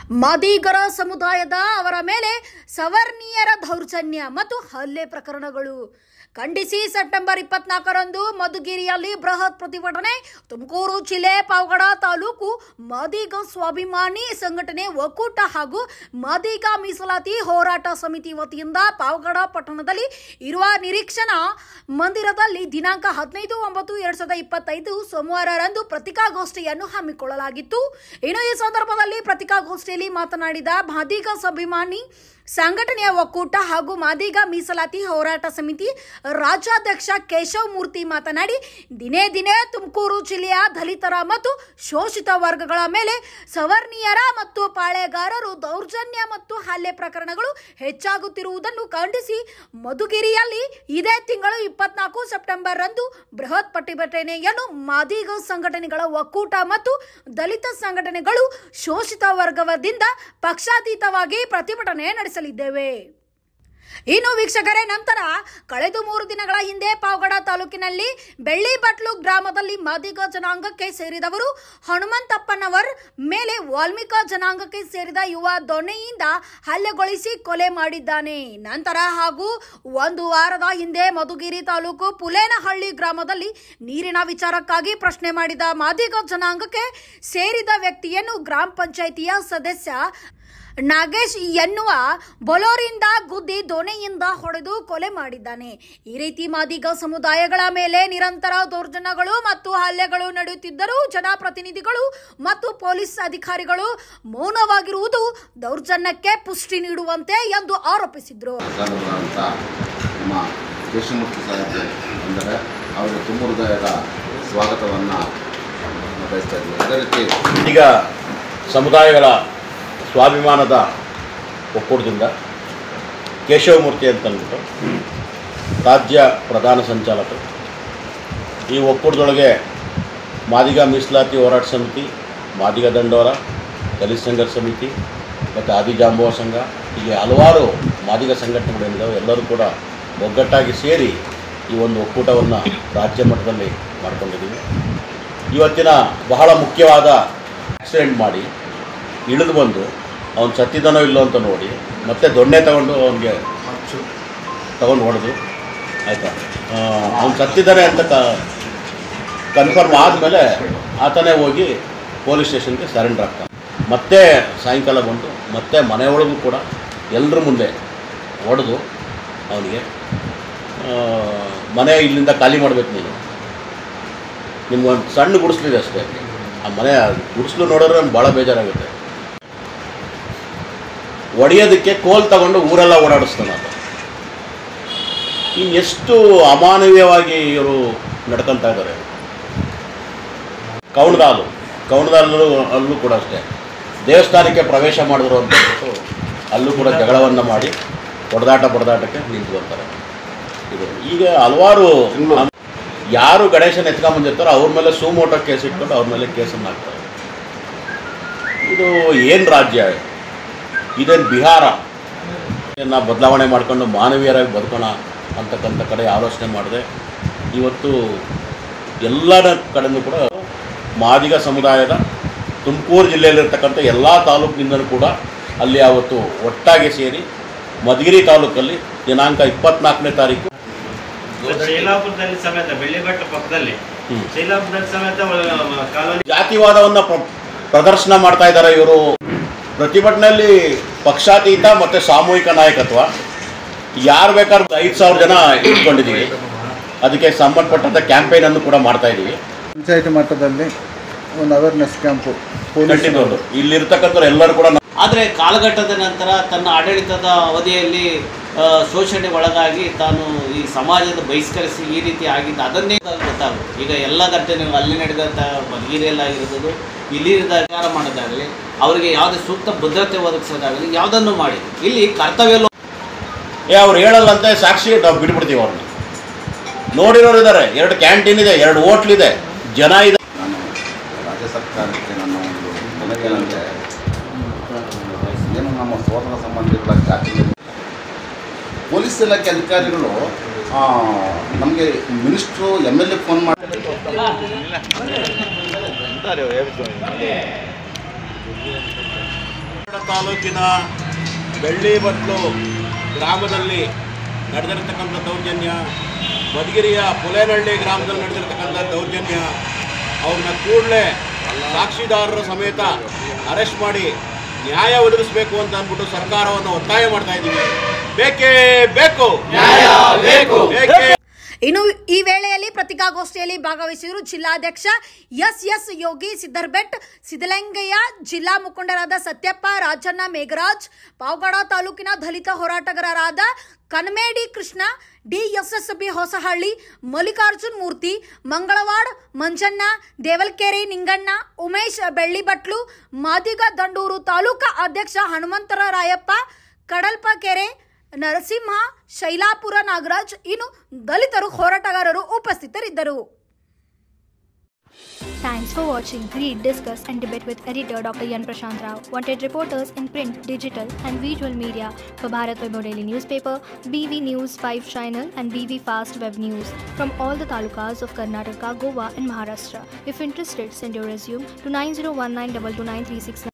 ಮಾದಿಗರ ಸಮುದಾಯದ ಅವರ ಮೇಲೆ ಸವರ್ಣೀಯರ ದೌರ್ಜನ್ಯ ಮತ್ತು ಹಲ್ಲೆ ಪ್ರಕರಣಗಳು ಖಂಡಿಸಿ ಸೆಪ್ಟೆಂಬರ್ 24ರಂದು ಮಧುಗಿರಿಯಲ್ಲಿ ಬೃಹತ್ ಪ್ರತಿಭಟನೆ. ತುಮಕೂರು ಜಿಲ್ಲೆ ಪಾವಗಡ ತಾಲೂಕು ಮಾದಿಗ ಸ್ವಾಭಿಮಾನಿ ಸಂಘಟನೆ ಒಕ್ಕೂಟ ಹಾಗೂ ಮಾದಿಗ ಮೀಸಲಾತಿ ಹೋರಾಟ ಸಮಿತಿ ವತಿಯಿಂದ ಪಾವಗಡ ಪಟ್ಟಣದಲ್ಲಿ ಇರುವ ನಿರೀಕ್ಷಣಾ ಮಂದಿರದಲ್ಲಿ ದಿನಾಂಕ 15/9/2025 ಸೋಮವಾರರಂದು ಪತ್ರಿಕಾಗೋಷ್ಠಿಯನ್ನು ಹಮ್ಮಿಕೊಳ್ಳಲಾಗಿತ್ತು. ಇನ್ನು ಈ ಸಂದರ್ಭದಲ್ಲಿ ಪತ್ರಿಕಾಗೋಷ್ಠಿಯಲ್ಲಿ ಮಾತನಾಡಿದ ಮಾದಿಗ ಸ್ವಾಭಿಮಾನಿ ಸಂಘಟನೆಯ ಒಕ್ಕೂಟ ಹಾಗೂ ಮಾದಿಗ ಮೀಸಲಾತಿ ಹೋರಾಟ ಸಮಿತಿ ರಾಜ್ಯಾಧ್ಯಕ್ಷ ಕೇಶವ್ ಮೂರ್ತಿ ಮಾತನಾಡಿ, ದಿನೇ ದಿನೇ ತುಮಕೂರು ಜಿಲ್ಲೆಯ ದಲಿತರ ಮತ್ತು ಶೋಷಿತ ವರ್ಗಗಳ ಮೇಲೆ ಸವರ್ಣೀಯರ ಮತ್ತು ಪಾಳೆಗಾರರು ದೌರ್ಜನ್ಯ ಮತ್ತು ಹಲ್ಲೆ ಪ್ರಕರಣಗಳು ಹೆಚ್ಚಾಗುತ್ತಿರುವುದನ್ನು ಖಂಡಿಸಿ ಮಧುಗಿರಿಯಲ್ಲಿ ಇದೇ ತಿಂಗಳು 24 ಸೆಪ್ಟೆಂಬರ್ ರಂದು ಬೃಹತ್ ಪ್ರತಿಭಟನೆಯನ್ನು ಮಾದಿಗ ಸಂಘಟನೆಗಳ ಒಕ್ಕೂಟ ಮತ್ತು ದಲಿತ ಸಂಘಟನೆಗಳು ಶೋಷಿತ ವರ್ಗದಿಂದ ಪಕ್ಷಾತೀತವಾಗಿ ಪ್ರತಿಭಟನೆ ನಡೆಸಲಿದ್ದೇವೆ. ಇನ್ನು ವೀಕ್ಷಕರೇ, ನಂತರ ಕಳೆದ 3 ದಿನಗಳ ಹಿಂದೆ ಪಾವಗಡ ತಾಲೂಕಿನಲ್ಲಿ ಬೆಳ್ಳಿಬಟ್ಲು ಗ್ರಾಮದಲ್ಲಿ ಮಾದಿಗ ಜನಾಂಗಕ್ಕೆ ಸೇರಿದವರು ಹನುಮಂತಪ್ಪನವರ್ ಮೇಲೆ ವಾಲ್ಮೀಕ ಜನಾಂಗಕ್ಕೆ ಸೇರಿದ ಯುವ ದೊಣ್ಣೆಯಿಂದ ಹಲ್ಲೆಗೊಳಿಸಿ ಕೊಲೆ ಮಾಡಿದ್ದಾನೆ. ನಂತರ ಹಾಗೂ 1 ವಾರದ ಹಿಂದೆ ಮಧುಗಿರಿ ತಾಲೂಕು ಪುಲೇನಹಳ್ಳಿ ಗ್ರಾಮದಲ್ಲಿ ನೀರಿನ ವಿಚಾರಕ್ಕಾಗಿ ಪ್ರಶ್ನೆ ಮಾಡಿದ ಮಾದಿಗ ಜನಾಂಗಕ್ಕೆ ಸೇರಿದ ವ್ಯಕ್ತಿಯನ್ನು ಗ್ರಾಮ ಪಂಚಾಯಿತಿಯ ಸದಸ್ಯ ನಾಗೇಶ್ ಎನ್ನುವ ಬೊಲೋರಿಂದ ಗುದ್ದಿ ದೋಣೆಯಿಂದ ಹೊಡೆದು ಕೊಲೆ ಮಾಡಿದ್ದಾನೆ. ಈ ರೀತಿ ಮಾದಿಗ ಸಮುದಾಯಗಳ ಮೇಲೆ ನಿರಂತರ ದೌರ್ಜನ್ಯಗಳು ಮತ್ತು ಹಲ್ಲೆಗಳು ನಡೆಯುತ್ತಿದ್ದರೂ ಜನಪ್ರತಿನಿಧಿಗಳು ಮತ್ತು ಪೊಲೀಸ್ ಅಧಿಕಾರಿಗಳು ಮೌನವಾಗಿರುವುದು ದೌರ್ಜನ್ಯಕ್ಕೆ ಪುಷ್ಟಿ ನೀಡುವಂತೆ ಎಂದು ಆರೋಪಿಸಿದರು. ಈಗ ಸಮುದಾಯಗಳ ಸ್ವಾಭಿಮಾನದ ಒಕ್ಕೂಟದಿಂದ ಕೇಶವಮೂರ್ತಿ ಅಂತಂದ್ಬಿಟ್ಟು ರಾಜ್ಯ ಪ್ರಧಾನ ಸಂಚಾಲಕರು. ಈ ಒಕ್ಕೂಟದೊಳಗೆ ಮಾದಿಗ ಮೀಸಲಾತಿ ಹೋರಾಟ ಸಮಿತಿ, ಮಾದಿಗ ದಂಡೋರ, ದಲಿತ ಸಂಘರ್ಷ ಸಮಿತಿ ಮತ್ತು ಆದಿಜಾಂಬವ ಸಂಘ, ಹೀಗೆ ಹಲವಾರು ಮಾದಿಗ ಸಂಘಟನೆಗಳಿದ್ದಾವೆ. ಎಲ್ಲರೂ ಕೂಡ ಒಗ್ಗಟ್ಟಾಗಿ ಸೇರಿ ಈ ಒಂದು ಒಕ್ಕೂಟವನ್ನು ರಾಜ್ಯ ಮಟ್ಟದಲ್ಲಿ ಮಾಡ್ಕೊಂಡಿದ್ದೀವಿ. ಇವತ್ತಿನ ಬಹಳ ಮುಖ್ಯವಾದ ಆಕ್ಸಿಡೆಂಟ್ ಮಾಡಿ ಇಳಿದು ಬಂದು ಅವ್ನು ಸತ್ತಿದ್ದಾನೋ ಇಲ್ಲೋ ಅಂತ ನೋಡಿ ಮತ್ತೆ ದೊಣ್ಣೆ ತಗೊಂಡು ಅವನಿಗೆ ಹೊಡೆದು, ಆಯಿತಾ, ಅವ್ನು ಸತ್ತಿದ್ದಾನೆ ಅಂತ ಕನ್ಫರ್ಮ್ ಆದಮೇಲೆ ಆತನೇ ಹೋಗಿ ಪೊಲೀಸ್ ಸ್ಟೇಷನ್ಗೆ ಸರೆಂಡರ್ ಆಗ್ತಾನೆ. ಮತ್ತೆ ಸಾಯಂಕಾಲ ಬಂದು ಮತ್ತೆ ಮನೆಯೊಳಗೂ ಕೂಡ ಎಲ್ಲರ ಮುಂದೆ ಹೊಡೆದು ಅವನಿಗೆ ಮನೆ ಇಲ್ಲಿಂದ ಖಾಲಿ ಮಾಡಬೇಕು, ನಿಮ್ಗೊಂದು ಸಣ್ಣ ಗುಡಿಸ್ಲಿದೆ ಅಷ್ಟೇ, ಆ ಮನೆ ಗುಡಿಸ್ಲು ನೋಡಿದ್ರೆ ನನಗೆ ಭಾಳ ಬೇಜಾರಾಗುತ್ತೆ. ಒಡೆಯೋದಕ್ಕೆ ಕೋಲ್ ತಗೊಂಡು ಊರೆಲ್ಲ ಓಡಾಡಿಸ್ತಾನೆ ಆತ. ಇನ್ನೆಷ್ಟು ಅಮಾನವೀಯವಾಗಿ ಇವರು ನಡ್ಕೊತಾ ಇದ್ದಾರೆ. ಕೌಣದಾಲಲ್ಲೂ ಕೂಡ ಅಷ್ಟೇ, ದೇವಸ್ಥಾನಕ್ಕೆ ಪ್ರವೇಶ ಮಾಡಿದ್ರು ಅಂತ ಅಲ್ಲೂ ಕೂಡ ಜಗಳವನ್ನು ಮಾಡಿ ಬಡದಾಟಕ್ಕೆ ನಿಂತ್ಕೊಳ್ತಾರೆ. ಇದು ಈಗ ಹಲವಾರು ಯಾರು ಗಣೇಶನ ಎತ್ಕೊಂಬಂದಿರ್ತಾರೋ ಅವ್ರ ಮೇಲೆ ಸುಮೋಟೋ ಕೇಸ್ ಇಟ್ಕೊಂಡು ಅವ್ರ ಮೇಲೆ ಕೇಸನ್ನು ಹಾಕ್ತಾರೆ. ಇದು ಏನು ರಾಜ್ಯ? ಇದೇನು ಬಿಹಾರ? ಬದಲಾವಣೆ ಮಾಡ್ಕೊಂಡು ಮಾನವೀಯರಾಗಿ ಬದುಕೋಣ ಅಂತಕ್ಕಂಥ ಕಡೆ ಆಲೋಚನೆ ಮಾಡಿದೆ. ಇವತ್ತು ಎಲ್ಲರ ಕಡೆಯೂ ಕೂಡ ಮಾದಿಗ ಸಮುದಾಯದ ತುಮಕೂರು ಜಿಲ್ಲೆಯಲ್ಲಿರ್ತಕ್ಕಂಥ ಎಲ್ಲ ತಾಲೂಕಿನಿಂದಲೂ ಕೂಡ ಅಲ್ಲಿ ಅವತ್ತು ಒಟ್ಟಾಗಿ ಸೇರಿ ಮಧುಗಿರಿ ತಾಲೂಕಲ್ಲಿ ದಿನಾಂಕ 24ನೇ ತಾರೀಕು ಶೈಲಾಪುರದಲ್ಲಿ ಸಮೇತ ಬೆಳ್ಳಿಬೆಟ್ಟ ಪಕ್ಕದಲ್ಲಿ ಶೈಲಾಪುರದಲ್ಲಿ ಸಮೇತ ಜಾತಿವಾದವನ್ನು ಪ್ರದರ್ಶನ ಮಾಡ್ತಾ ಇದ್ದಾರೆ ಇವರು. ಪ್ರತಿಭಟನೆಯಲ್ಲಿ ಪಕ್ಷಾತೀತ ಮತ್ತು ಸಾಮೂಹಿಕ ನಾಯಕತ್ವ, ಯಾರು ಬೇಕಾದ್ರೂ 5,000 ಜನ ಇಟ್ಕೊಂಡಿದ್ದೀವಿ. ಅದಕ್ಕೆ ಸಂಬಂಧಪಟ್ಟಂಥ ಕ್ಯಾಂಪೇನನ್ನು ಕೂಡ ಮಾಡ್ತಾ ಇದ್ದೀವಿ. ಪಂಚಾಯತಿ ಮಟ್ಟದಲ್ಲಿ ಒಂದು ಅವೇರ್ನೆಸ್ ಕ್ಯಾಂಪು ಇಲ್ಲಿರ್ತಕ್ಕಂಥವ್ರು ಎಲ್ಲರೂ ಕೂಡ. ಆದರೆ ಕಾಲಘಟ್ಟದ ನಂತರ ತನ್ನ ಆಡಳಿತದ ಅವಧಿಯಲ್ಲಿ ಶೋಷಣೆ ಒಳಗಾಗಿ ತಾನು ಈ ಸಮಾಜದ ಬಹಿಷ್ಕರಿಸಿ ಈ ರೀತಿ ಆಗಿದ್ದು ಅದನ್ನೇ ಗೊತ್ತಾಗುತ್ತೆ. ಈಗ ಎಲ್ಲ ಘಟನೆಗಳು ಅಲ್ಲಿ ನಡೆದಂಥ ಮಧುಗಿರಿಯಲ್ಲಾಗಿರೋದು, ಇಲ್ಲಿ ಅಧಿಕಾರ ಮಾಡೋದಾಗಲಿ, ಅವರಿಗೆ ಯಾವುದೇ ಸೂಕ್ತ ಭದ್ರತೆ ಒದಗಿಸೋದಾಗಲಿ ಯಾವುದನ್ನು ಮಾಡಿ ಇಲ್ಲಿ ಕರ್ತವ್ಯ ಅವ್ರು ಹೇಳಲ್ಲಂತೆ ಸಾಕ್ಷಿ ನಾವು ಬಿಟ್ಬಿಡ್ತೀವಿ. ಅವ್ರನ್ನ ನೋಡಿರೋರು ಇದ್ದಾರೆ. 2 ಕ್ಯಾಂಟೀನ್ ಇದೆ, 2 ಹೋಟ್ಲಿದೆ, ಜನ ಇದೆ. ನಾನು ರಾಜ್ಯ ಸರ್ಕಾರಕ್ಕೆ ನನ್ನ ಒಂದು ಮನವಿಯಂತೆ ಏನು ನಮ್ಮ ಸೋದರ ಸಂಬಂಧಿಗಳ ಜಾತಿ ಪೊಲೀಸ್ ಇಲಾಖೆ ಅಧಿಕಾರಿಗಳು ನಮಗೆ ಮಿನಿಸ್ಟ್ರು MLA ಫೋನ್ ಮಾಡಿ ತಾಲೂಕಿನ ಬೆಳ್ಳಿಬಟ್ಲು ಗ್ರಾಮದಲ್ಲಿ ನಡೆದಿರತಕ್ಕಂಥ ದೌರ್ಜನ್ಯ, ಮಧುಗಿರಿಯ ಪುಲೇನಹಳ್ಳಿ ಗ್ರಾಮದಲ್ಲಿ ನಡೆದಿರತಕ್ಕಂಥ ದೌರ್ಜನ್ಯ, ಅವ್ರನ್ನ ಕೂಡಲೇ ಸಾಕ್ಷಿದಾರರ ಸಮೇತ ಅರೆಸ್ಟ್ ಮಾಡಿ ನ್ಯಾಯ ಒದಗಿಸಬೇಕು ಅಂತ ಅಂದ್ಬಿಟ್ಟು ಸರ್ಕಾರವನ್ನು ಒತ್ತಾಯ ಮಾಡ್ತಾ ಇದ್ದೀವಿ. ಬೇಕೇ ಬೇಕು, ನ್ಯಾಯ ಬೇಕು, ಬೇಕೇ. ಇನ್ನು ಈ ವೇಳೆಯಲ್ಲಿ ಪತ್ರಿಕಾಗೋಷ್ಠಿಯಲ್ಲಿ ಭಾಗವಹಿಸಿದರು ಜಿಲ್ಲಾಧ್ಯಕ್ಷ ಎಸ್ ಯೋಗಿ, ಸಿದ್ದರ್ಬೆಟ್, ಸಿದ್ದಲಿಂಗಯ್ಯ, ಜಿಲ್ಲಾ ಮುಖಂಡರಾದ ಸತ್ಯಪ್ಪ, ರಾಜಣ್ಣ, ಮೇಘರಾಜ್, ಪಾವಗಡ ತಾಲೂಕಿನ ದಲಿತ ಹೋರಾಟಗಾರರಾದ ಕನ್ಮೇಡಿ ಕೃಷ್ಣ, DSSB ಹೊಸಹಳ್ಳಿ, ಮಲ್ಲಿಕಾರ್ಜುನ್ ಮೂರ್ತಿ, ಮಂಗಳವಾಡ್ ಮಂಜಣ್ಣ, ದೇವಲ್ಕೆರೆ ನಿಂಗಣ್ಣ, ಉಮೇಶ್ ಬೆಳ್ಳಿಬಟ್ಲು, ಮಾದಿಗ ದಂಡೂರು ತಾಲೂಕಾ ಅಧ್ಯಕ್ಷ ಹನುಮಂತರ ರಾಯಪ್ಪ, ಕಡಲ್ಪಕೆರೆ ನರಸಿಂಹ, ಶೈಲಾಪುರ ನಾಗರಾಜ್, ಇನ್ನು ದಲಿತರು ಹೋರಾಟಗಾರರು ಉಪಸ್ಥಿತರಿದ್ದರು. Thanks for watching. Read, discuss and debate with editor Dr. Yan Prashant Rao. Wanted reporters in print, digital and visual media for Bharat Vaibhav Daily Newspaper, BV News 5 Channel and BV Fast Web News from all the talukas of Karnataka, Goa and Maharashtra. If interested, send your resume to 9019229369.